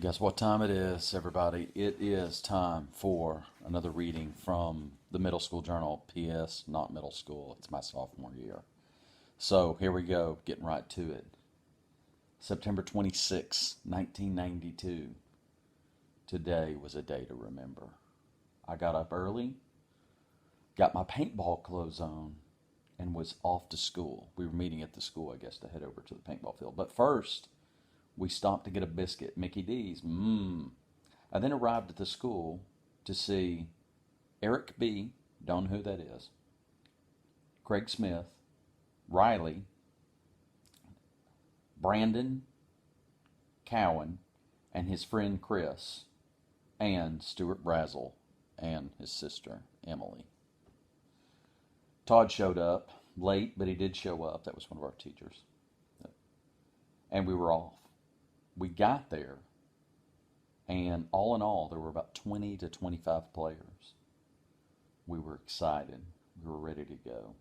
Guess what time it is, everybody? It is time for another reading from the Middle School Journal. P.S. Not middle school, it's my sophomore year. So here we go, getting right to it. September 26, 1992. Today was a day to remember. I got up early, got my paintball clothes on, and was off to school. We were meeting at the school, I guess, to head over to the paintball field. But first, we stopped to get a biscuit, Mickey D's. I then arrived at the school to see Eric B., don't know who that is, Craig Smith, Riley, Brandon Cowan, and his friend Chris, and Stuart Brazel and his sister Emily. Todd showed up late, but he did show up. That was one of our teachers. And we were off. We got there, and all in all, there were about 20 to 25 players. We were excited. We were ready to go.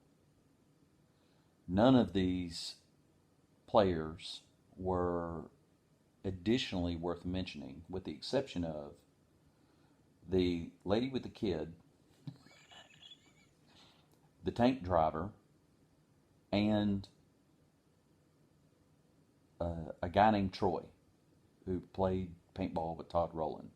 None of these players were additionally worth mentioning, with the exception of the lady with the kid, the tank driver, and a guy named Troy, who played paintball with Todd Rowland.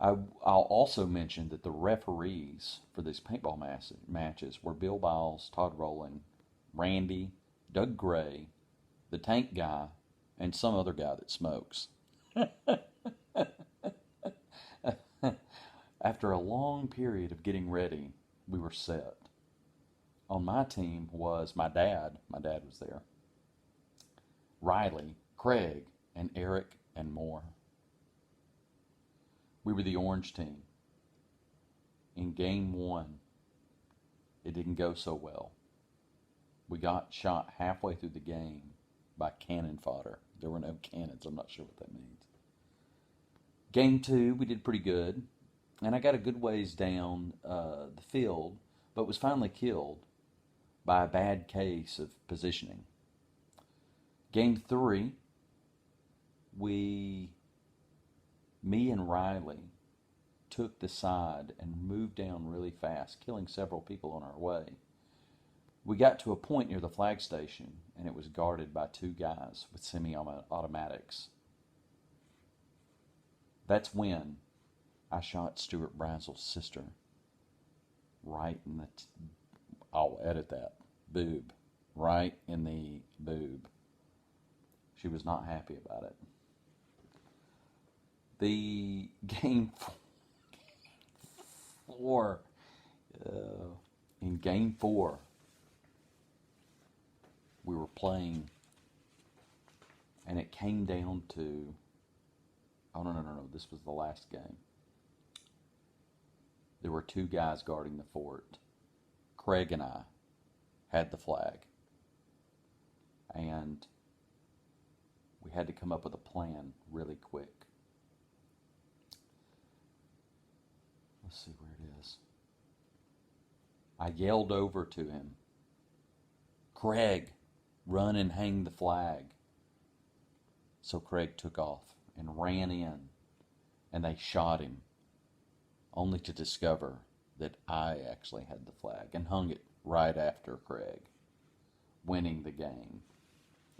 I'll also mention that the referees for these paintball matches were Bill Biles, Todd Rowland, Randy, Doug Gray, the tank guy, and some other guy that smokes. After a long period of getting ready, we were set. On my team was my dad. My dad was there. Riley, Craig, and Eric, and more. We were the orange team. In game one, it didn't go so well. We got shot halfway through the game by cannon fodder. There were no cannons. I'm not sure what that means. Game two, we did pretty good. And I got a good ways down the field, but was finally killed by a bad case of positioning. Game three, me and Riley took the side and moved down really fast, killing several people on our way. We got to a point near the flag station, and it was guarded by two guys with semi-automatics. That's when I shot Stuart Brazel's sister right in the, I'll edit that, boob, right in the boob. She was not happy about it. The game four, in game four, we were playing, and it came down to, no, this was the last game. There were two guys guarding the fort. Craig and I had the flag, and we had to come up with a plan really quick. Let's see where it is. I yelled over to him, "Craig, run and hang the flag." So Craig took off and ran in, and they shot him, only to discover that I actually had the flag and hung it right after Craig, winning the game,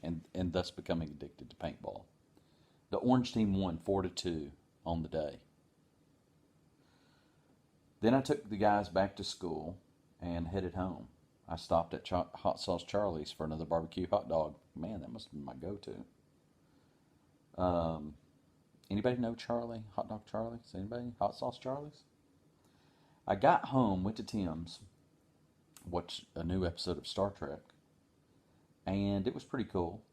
and thus becoming addicted to paintball. The orange team won 4-2 on the day. Then I took the guys back to school and headed home. I stopped at Hot Sauce Charlie's for another barbecue hot dog. Man, that must have been my go-to. Anybody know Charlie? Hot Dog Charlie's? Anybody? Hot Sauce Charlie's? I got home, went to Tim's, watched a new episode of Star Trek, and it was pretty cool.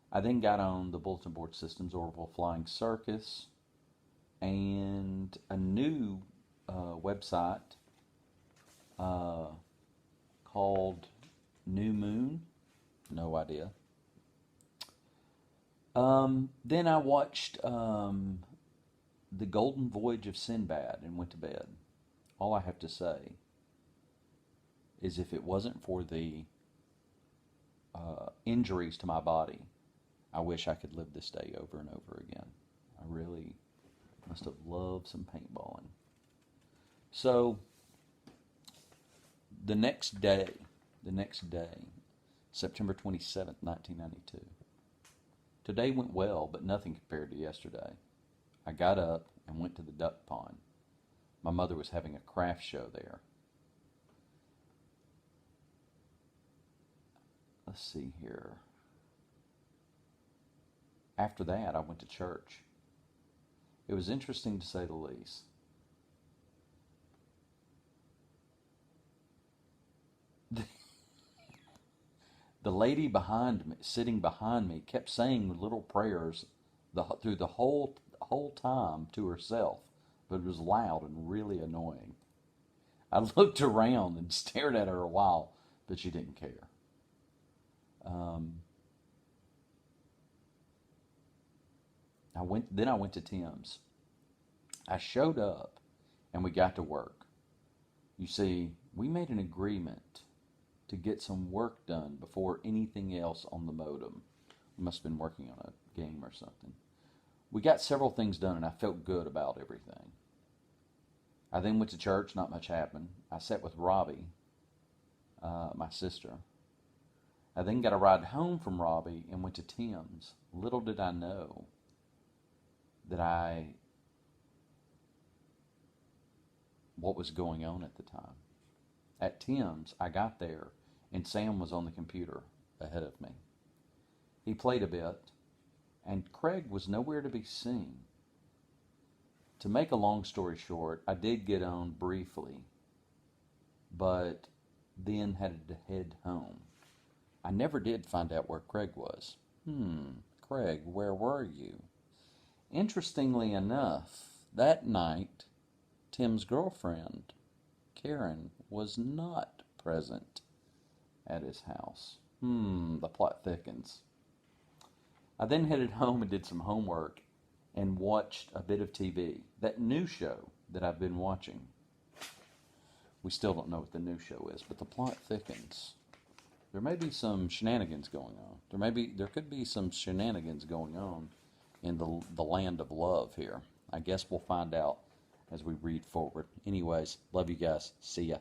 I then got on the Bulletin Board Systems Orville Flying Circus and a new website called New Moon. No idea. Then I watched The Golden Voyage of Sinbad and went to bed. All I have to say is if it wasn't for the injuries to my body, I wish I could live this day over and over again. I really must have loved some paintballing. So the next day, September 27th, 1992. Today went well, but nothing compared to yesterday. I got up and went to the duck pond. My mother was having a craft show there. Let's see here. After that, I went to church. It was interesting to say the least. The lady behind me, sitting behind me, kept saying little prayers through the whole time to herself, but it was loud and really annoying. I looked around and stared at her a while, but she didn't care. Then I went to Tim's. I showed up and we got to work. You see, we made an agreement to get some work done before anything else on the modem. We must have been working on a game or something. We got several things done and I felt good about everything. I then went to church, not much happened. I sat with Robbie, my sister. I then got a ride home from Robbie and went to Tim's. Little did I know what was going on at the time. At Tim's, I got there and Sam was on the computer ahead of me. He played a bit and Craig was nowhere to be seen. To make a long story short, I did get on briefly, but then had to head home. I never did find out where Craig was. Craig, where were you? Interestingly enough, that night, Tim's girlfriend, Karen, was not present at his house. The plot thickens. I then headed home and did some homework and watched a bit of TV. That new show that I've been watching. We still don't know what the new show is, but the plot thickens. There may be some shenanigans going on. There could be some shenanigans going on in the land of love here. I guess we'll find out as we read forward. Anyways, love you guys. See ya.